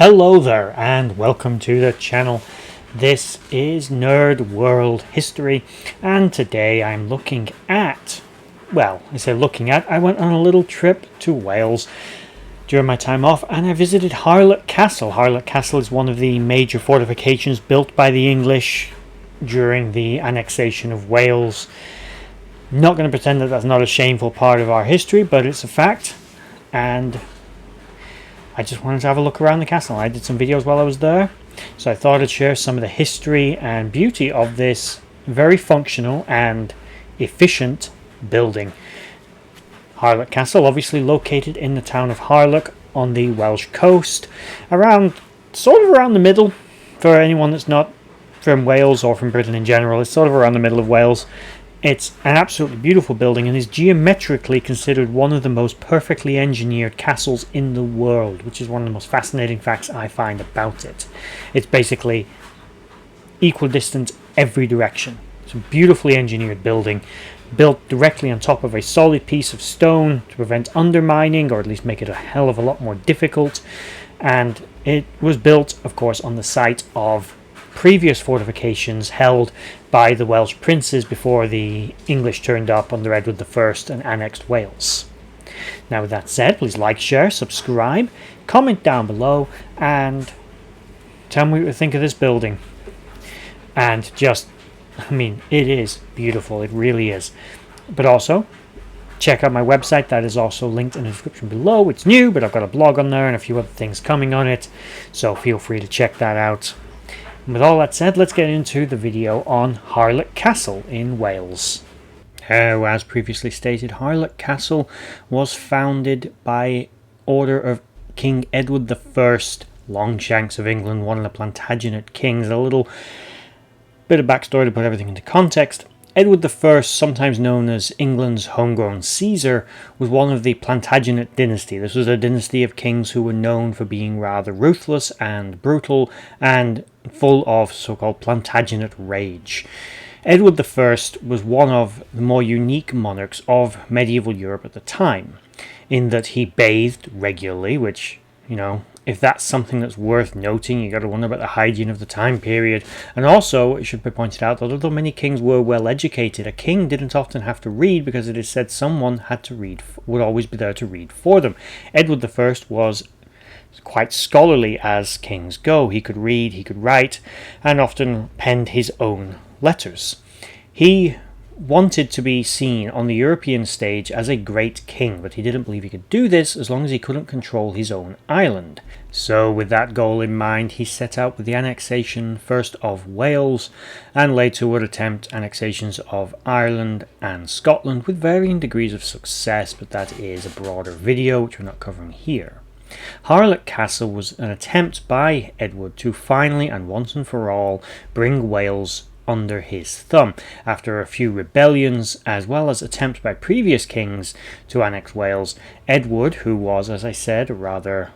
Hello there and welcome to the channel. This is Nerd.World History, and today I'm looking at, I went on a little trip to Wales during my time off and I visited Harlech Castle. Harlech Castle is one of the major fortifications built by the English during the annexation of Wales. Not going to pretend that that's not a shameful part of our history, but it's a fact, and I just wanted to have a look around the castle. I did some videos while I was there, so I thought I'd share some of the history and beauty of this very functional and efficient building. Harlech Castle, obviously located in the town of Harlech on the Welsh coast, sort of around the middle. For anyone that's not from Wales or from Britain in general, it's sort of around the middle of Wales. It's an absolutely beautiful building and is geometrically considered one of the most perfectly engineered castles in the world, which is one of the most fascinating facts I find about it. It's basically equidistant every direction. It's a beautifully engineered building, built directly on top of a solid piece of stone to prevent undermining, or at least make it a hell of a lot more difficult. And it was built, of course, on the site of previous fortifications held by the Welsh princes before the English turned up under Edward I and annexed Wales. Now, with that said, please like, share, subscribe, comment down below, and tell me what you think of this building. And it is beautiful, it really is. But also, check out my website, that is also linked in the description below. It's new, but I've got a blog on there and a few other things coming on it, so feel free to check that out. With all that said, let's get into the video on Harlech Castle in Wales. As previously stated, Harlech Castle was founded by order of King Edward I, Longshanks of England, one of the Plantagenet kings. A little bit of backstory to put everything into context. Edward I, sometimes known as England's homegrown Caesar, was one of the Plantagenet dynasty. This was a dynasty of kings who were known for being rather ruthless and brutal and full of so-called Plantagenet rage. Edward I was one of the more unique monarchs of medieval Europe at the time, in that he bathed regularly, which, if that's something that's worth noting, you got to wonder about the hygiene of the time period. And also, it should be pointed out that although many kings were well educated, a king didn't often have to read, because it is said someone would always be there to read for them. Edward I was quite scholarly as kings go. He could read, he could write, and often penned his own letters. He wanted to be seen on the European stage as a great king, but he didn't believe he could do this as long as he couldn't control his own island. So with that goal in mind, he set out with the annexation first of Wales, and later would attempt annexations of Ireland and Scotland with varying degrees of success, but that is a broader video which we're not covering here. Harlech Castle was an attempt by Edward to finally and once and for all bring Wales under his thumb. After a few rebellions, as well as attempts by previous kings to annex Wales, Edward, who was, as I said, a rather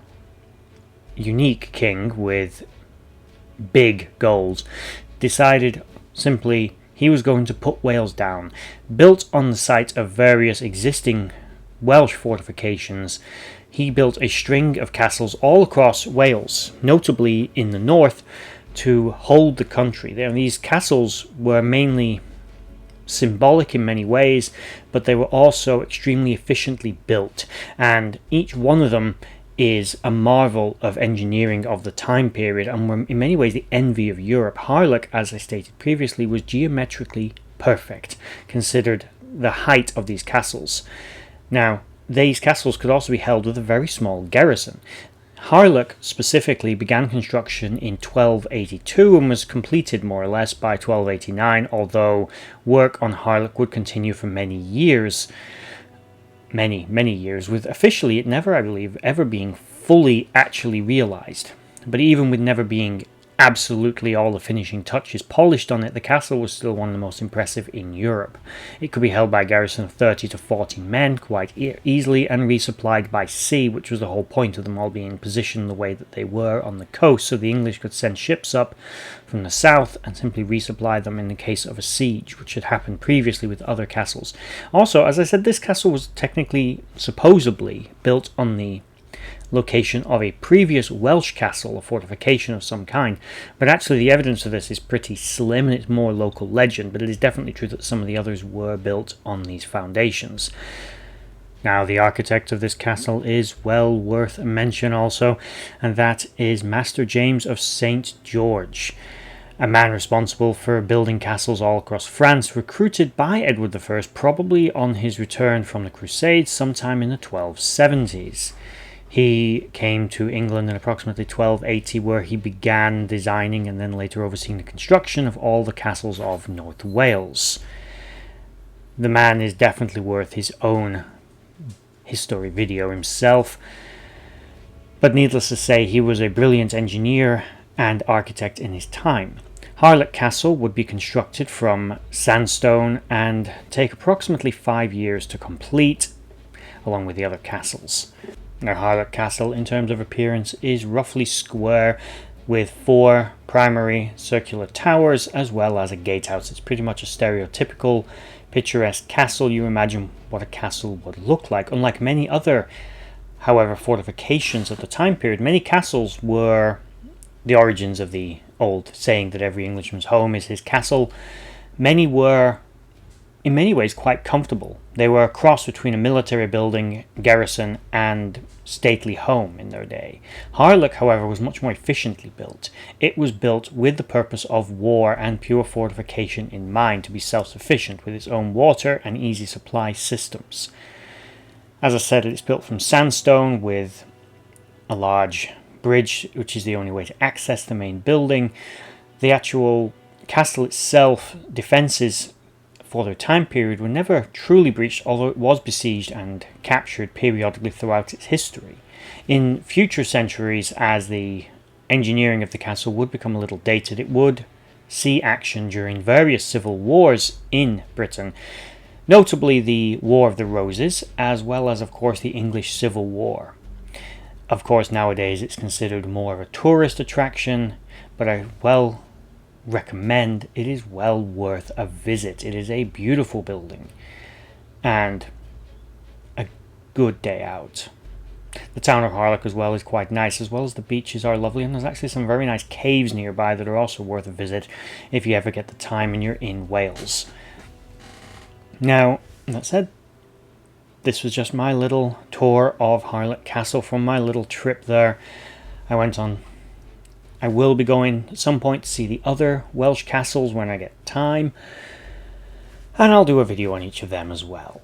unique king with big goals, decided simply he was going to put Wales down. Built on the site of various existing Welsh fortifications, he built a string of castles all across Wales, notably in the north, to hold the country. These castles were mainly symbolic in many ways, but they were also extremely efficiently built, and each one of them is a marvel of engineering of the time period, and were in many ways the envy of Europe. Harlech, as I stated previously, was geometrically perfect, considered the height of these castles. Now, these castles could also be held with a very small garrison. Harlech specifically began construction in 1282 and was completed more or less by 1289, although work on Harlech would continue for many years, with officially it never, I believe, ever being fully actually realized. But even with never being absolutely all the finishing touches polished on it, the castle was still one of the most impressive in Europe. It could be held by a garrison of 30 to 40 men quite easily, and resupplied by sea, which was the whole point of them all being positioned the way that they were on the coast, so the English could send ships up from the south and simply resupply them in the case of a siege, which had happened previously with other castles. Also, as I said, this castle was technically, supposedly, built on the location of a previous Welsh castle, a fortification of some kind. But actually the evidence of this is pretty slim and it's more local legend, but it is definitely true that some of the others were built on these foundations. Now, the architect of this castle is well worth a mention also, and that is Master James of St. George, a man responsible for building castles all across France, recruited by Edward I, probably on his return from the Crusades sometime in the 1270s. He came to England in approximately 1280, where he began designing and then later overseeing the construction of all the castles of North Wales. The man is definitely worth his own history video himself, but needless to say, he was a brilliant engineer and architect in his time. Harlech Castle would be constructed from sandstone and take approximately 5 years to complete, along with the other castles. Now, Harlech Castle, in terms of appearance, is roughly square with 4 primary circular towers as well as a gatehouse. It's pretty much a stereotypical picturesque castle. You imagine what a castle would look like. Unlike many other, however, fortifications at the time period, many castles were the origins of the old saying that every Englishman's home is his castle. Many were, in many ways, quite comfortable. They were a cross between a military building, garrison, and stately home in their day. Harlech, however, was much more efficiently built. It was built with the purpose of war and pure fortification in mind, to be self-sufficient with its own water and easy supply systems. As I said, it's built from sandstone with a large bridge, which is the only way to access the main building. The actual castle itself, defences for their time period, were never truly breached, although it was besieged and captured periodically throughout its history. In future centuries, as the engineering of the castle would become a little dated, it would see action during various civil wars in Britain, notably the War of the Roses, as well as, of course, the English Civil War. Of course, nowadays it's considered more of a tourist attraction, but I recommend it is well worth a visit. It is a beautiful building and a good day out. The town of Harlech as well is quite nice, as well as the beaches are lovely, and there's actually some very nice caves nearby that are also worth a visit if you ever get the time and you're in Wales. Now, that said, this was just my little tour of Harlech Castle from my little trip there. I will be going at some point to see the other Welsh castles when I get time, and I'll do a video on each of them as well.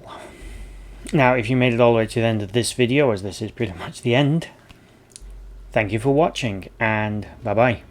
Now, if you made it all the way to the end of this video, as this is pretty much the end, thank you for watching, and bye bye.